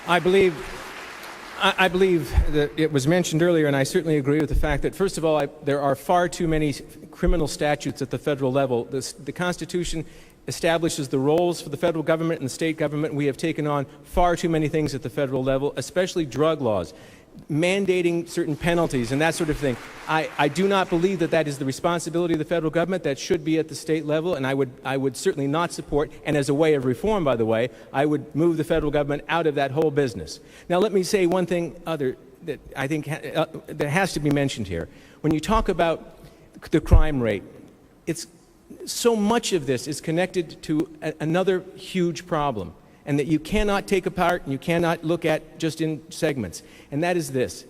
I believe that it was mentioned earlier, and I certainly agree with the fact that, first of all, there are far too many criminal statutes at the federal level. The Constitution establishes the roles for the federal government and the state government. We have taken on far too many things at the federal level, especially drug laws, mandating certain penalties and that sort of thing. I do not believe that that is the responsibility of the federal government. That should be at the state level, and I would certainly not support, and as a way of reform, by the way, I would move the federal government out of that whole business. Now, let me say one thing other that I think that has to be mentioned here. When you talk about the crime rate, it's so much of this is connected to another huge problem, and that you cannot take apart and you cannot look at just in segments. And that is this.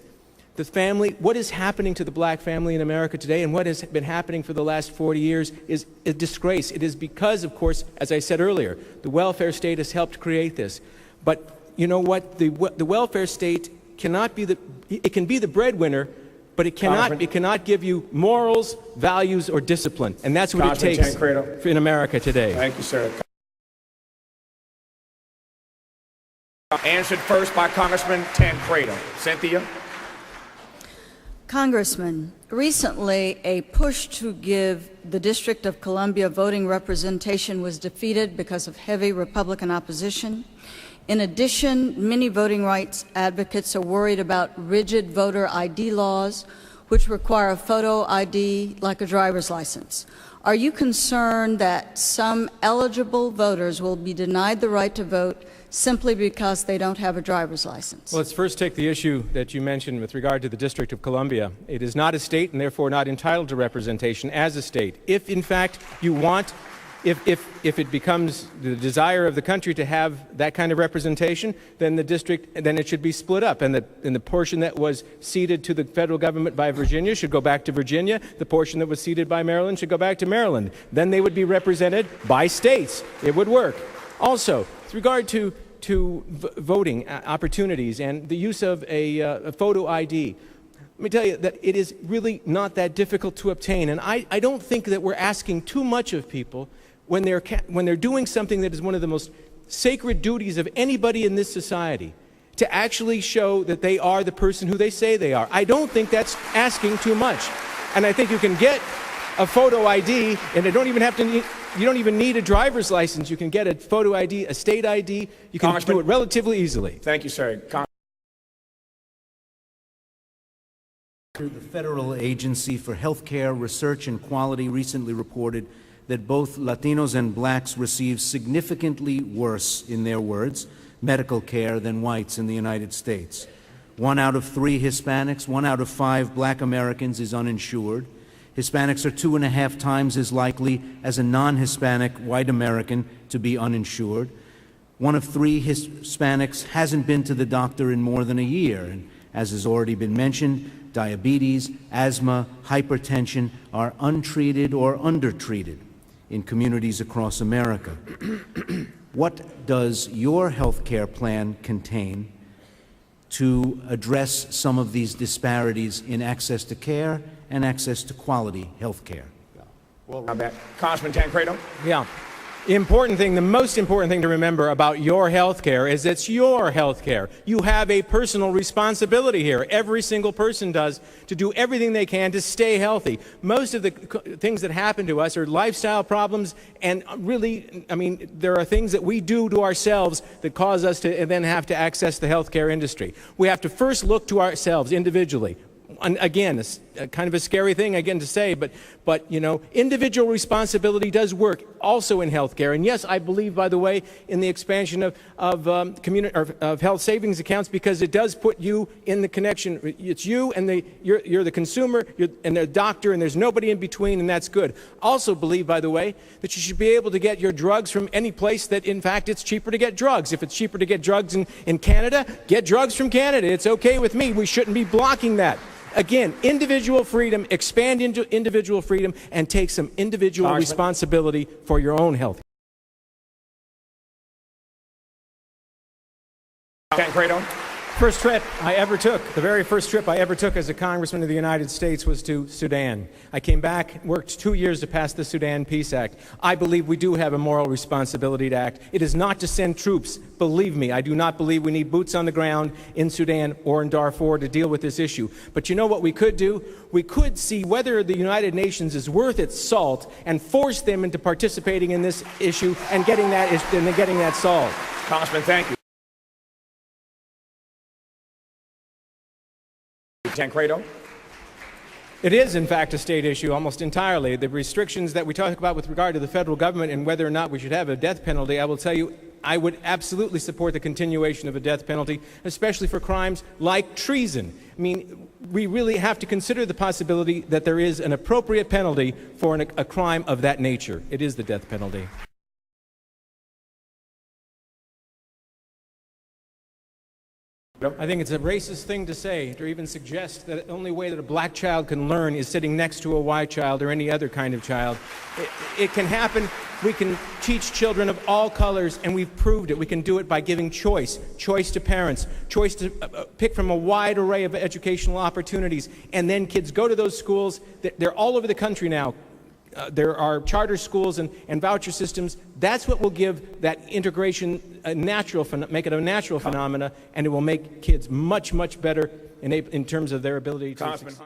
The family, what is happening to the black family in America today and what has been happening for the last 40 years is a disgrace. It is because, of course, as I said earlier, the welfare state has helped create this. But you know what? The welfare state cannot be it can be the breadwinner, but it cannot give you morals, values, or discipline. And that's what it takes in America today. Thank you, sir. Answered first by Congressman Tancredo. Cynthia. Congressman, recently a push to give the District of Columbia voting representation was defeated because of heavy Republican opposition. In addition, many voting rights advocates are worried about rigid voter ID laws, which require a photo ID like a driver's license. Are you concerned that some eligible voters will be denied the right to vote simply because they don't have a driver's license? Well, let's first take the issue that you mentioned with regard to the District of Columbia. It is not a state and therefore not entitled to representation as a state. If, in fact, you want, if it becomes the desire of the country to have that kind of representation, then the district, then it should be split up. And the portion that was ceded to the federal government by Virginia should go back to Virginia. The portion that was ceded by Maryland should go back to Maryland. Then they would be represented by states. It would work. Also, with regard to voting opportunities and the use of a photo ID, let me tell you that it is really not that difficult to obtain. And I don't think that we're asking too much of people when they're doing something that is one of the most sacred duties of anybody in this society, to actually show that they are the person who they say they are. I don't think that's asking too much. And I think you can get a photo ID, and you don't even need a driver's license. You can get a photo ID, a state ID. You can do it relatively easily. Thank you, sir. The Federal Agency for Healthcare Research and Quality recently reported that both Latinos and blacks receive significantly worse, in their words, medical care than whites in the United States. 1 out of 3 Hispanics, 1 out of 5 black Americans is uninsured. Hispanics are 2.5 times as likely as a non-Hispanic white American to be uninsured. 1 of 3 Hispanics hasn't been to the doctor in more than a year. And as has already been mentioned, diabetes, asthma, hypertension are untreated or undertreated in communities across America. What does your health care plan contain to address some of these disparities in access to care and access to quality health care? Well, Congressman Tancredo. Yeah. The most important thing to remember about your health care is it's your health care. You have a personal responsibility here. Every single person does, to do everything they can to stay healthy. Most of the things that happen to us are lifestyle problems, and really, I mean, there are things that we do to ourselves that cause us to then have to access the health care industry. We have to first look to ourselves individually. And again, it's kind of a scary thing again to say, but you know, individual responsibility does work also in healthcare. And yes, I believe, by the way, in the expansion of health savings accounts, because it does put you in the connection. It's you and you're the consumer, and the doctor, and there's nobody in between, and that's good. Also believe, by the way, that you should be able to get your drugs from any place that, in fact, it's cheaper to get drugs. If it's cheaper to get drugs in Canada, get drugs from Canada. It's okay with me. We shouldn't be blocking that. Again, individual freedom, expand into individual freedom, and take some individual responsibility for your own health. Tancredo. first trip I ever took, the very first trip I ever took as a congressman of the United States was to Sudan. I came back, worked 2 years to pass the Sudan Peace Act. I believe we do have a moral responsibility to act. It is not to send troops. Believe me, I do not believe we need boots on the ground in Sudan or in Darfur to deal with this issue. But you know what we could do? We could see whether the United Nations is worth its salt and force them into participating in this issue and getting that solved. Congressman, thank you. Tancredo. It is, in fact, a state issue almost entirely. The restrictions that we talk about with regard to the federal government and whether or not we should have a death penalty, I will tell you, I would absolutely support the continuation of a death penalty, especially for crimes like treason. I mean, we really have to consider the possibility that there is an appropriate penalty for a crime of that nature. It is the death penalty. I think it's a racist thing to say, to even suggest that the only way that a black child can learn is sitting next to a white child or any other kind of child. It can happen. We can teach children of all colors, and we've proved it. We can do it by giving choice to parents, choice to pick from a wide array of educational opportunities, and then kids go to those schools. They're all over the country now. There are charter schools and voucher systems. That's what will give that integration make it a natural phenomena, and it will make kids much, much better in terms of their ability to succeed.